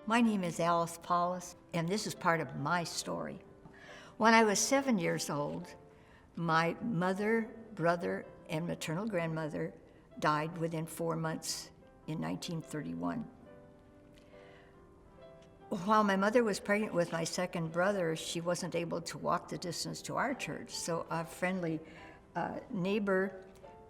My name is Alice Paulus, and this is part of my story. When I was 7 years old, my mother, brother, and maternal grandmother died within 4 months in 1931. While my mother was pregnant with my second brother, she wasn't able to walk the distance to our church, so a friendly neighbor,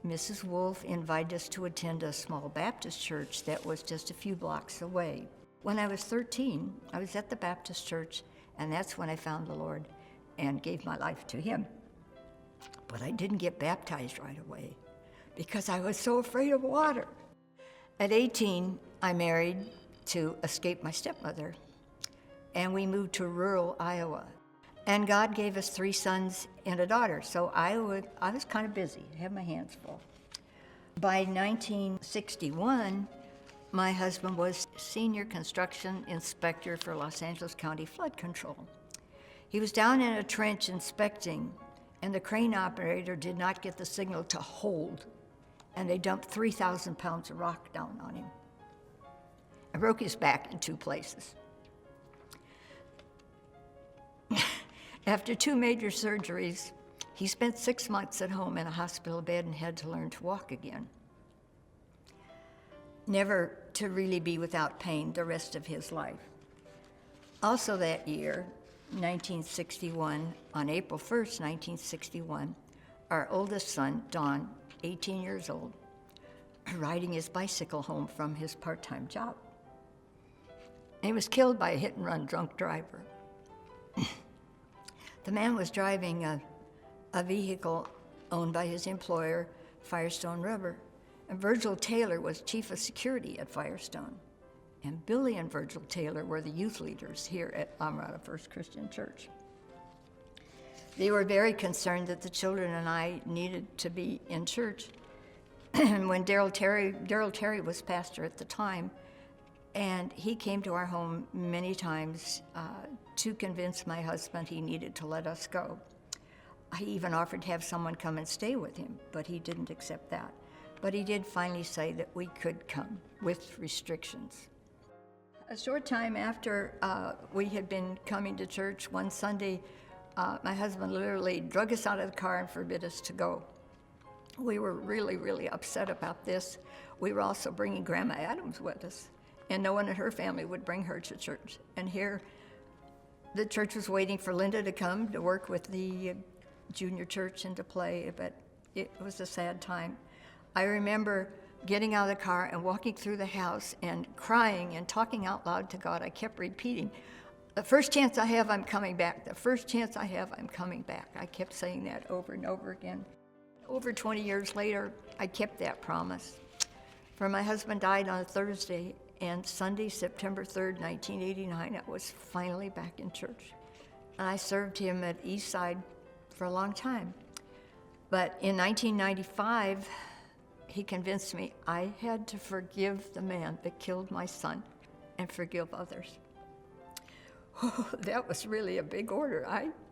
Mrs. Wolf, invited us to attend a small Baptist church that was just a few blocks away. When I was 13, I was at the Baptist church, and that's when I found the Lord and gave my life to Him. But I didn't get baptized right away because I was so afraid of water. At 18, I married to escape my stepmother, and we moved to rural Iowa. And God gave us 3 sons and a daughter, so I was kind of busy, I had my hands full. By 1961, my husband was senior construction inspector for Los Angeles County Flood Control. He was down in a trench inspecting, and the crane operator did not get the signal to hold, and they dumped 3,000 pounds of rock down on him. I broke his back in 2 places. After 2 major surgeries, he spent 6 months at home in a hospital bed and had to learn to walk again, never to really be without pain the rest of his life. Also that year, 1961, on April 1st, 1961, our oldest son, Don, 18 years old, riding his bicycle home from his part-time job. He was killed by a hit-and-run drunk driver. The man was driving a vehicle owned by his employer, Firestone Rubber, and Virgil Taylor was chief of security at Firestone. And Billy and Virgil Taylor were the youth leaders here at La Mirada First Christian Church. They were very concerned that the children and I needed to be in church. And when Darrell Terry was pastor at the time, and he came to our home many times to convince my husband he needed to let us go. He even offered to have someone come and stay with him, but he didn't accept that. But he did finally say that we could come with restrictions. A short time after we had been coming to church, one Sunday, my husband literally drug us out of the car and forbid us to go. We were really, really upset about this. We were also bringing Grandma Adams with us, and no one in her family would bring her to church. And here, the church was waiting for Linda to come to work with the junior church and to play, but it was a sad time. I remember getting out of the car and walking through the house and crying and talking out loud to God. I kept repeating, the first chance I have, I'm coming back. The first chance I have, I'm coming back. I kept saying that over and over again. Over 20 years later, I kept that promise. For my husband died on a Thursday, and Sunday, September 3rd, 1989, I was finally back in church. And I served him at Eastside for a long time. But in 1995, he convinced me I had to forgive the man that killed my son and forgive others. Oh, that was really a big order.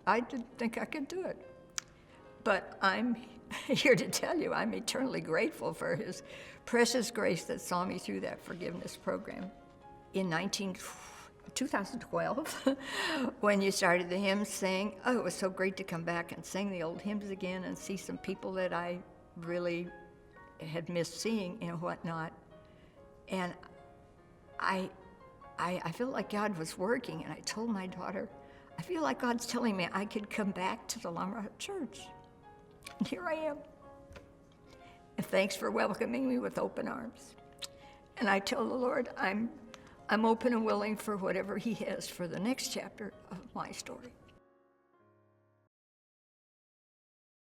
I didn't think I could do it. But I'm here to tell you I'm eternally grateful for His precious grace that saw me through that forgiveness program. In 2012, when you started the hymns, saying, oh, it was so great to come back and sing the old hymns again and see some people that I really had missed seeing and whatnot. And I felt like God was working, and I told my daughter, I feel like God's telling me I could come back to the La Mirada Church. And here I am. And thanks for welcoming me with open arms. And I tell the Lord, I'm open and willing for whatever He has for the next chapter of my story.